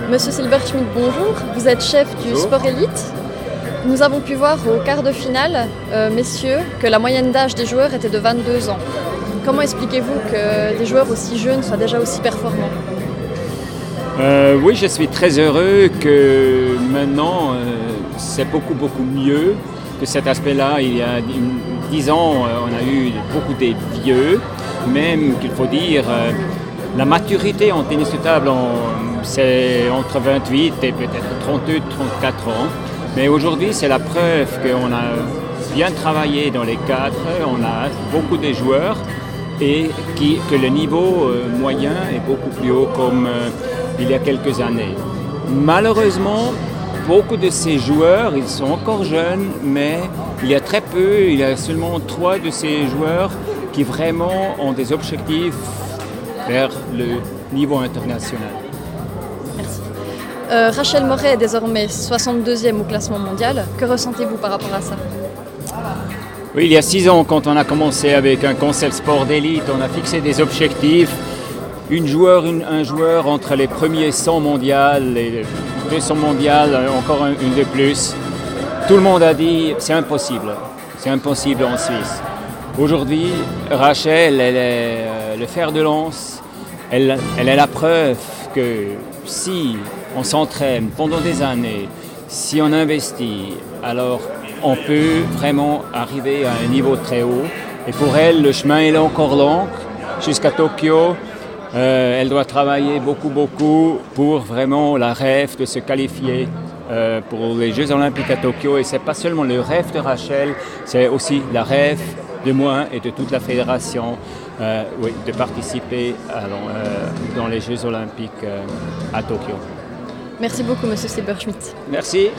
Monsieur Silberschmidt, bonjour. Vous êtes chef du sport élite. Nous avons pu voir au quart de finale, messieurs, que la moyenne d'âge des joueurs était de 22 ans. Comment expliquez-vous que des joueurs aussi jeunes soient déjà aussi performants? Oui, je suis très heureux que maintenant c'est beaucoup mieux que cet aspect-là. Il y a 10 ans, on a eu beaucoup des vieux, même qu'il faut dire, la maturité en tennis de table, c'est entre 28 et peut-être 32, 34 ans. Mais aujourd'hui, c'est la preuve qu'on a bien travaillé dans les cadres, on a beaucoup de joueurs et que le niveau moyen est beaucoup plus haut comme il y a quelques années. Malheureusement, beaucoup de ces joueurs, ils sont encore jeunes, mais il y a seulement 3 de ces joueurs qui vraiment ont des objectifs vers le niveau international. Merci. Rachel Morey est désormais 62e au classement mondial. Que ressentez-vous par rapport à ça? Oui, il y a 6 ans, quand on a commencé avec un concept sport d'élite, on a fixé des objectifs. Un joueur entre les premiers 100 mondiales et 200 mondiales, encore une de plus. Tout le monde a dit c'est impossible en Suisse. Aujourd'hui, Rachel, elle est le fer de lance, elle est la preuve que si on s'entraîne pendant des années, si on investit, alors on peut vraiment arriver à un niveau très haut. Et pour elle, le chemin est encore long jusqu'à Tokyo. Elle doit travailler beaucoup pour vraiment la rêve de se qualifier pour les Jeux Olympiques à Tokyo. Et ce n'est pas seulement le rêve de Rachel, c'est aussi la rêve de moi et de toute la fédération de participer dans les Jeux Olympiques à Tokyo. Merci beaucoup, Monsieur Silberschmidt. Merci.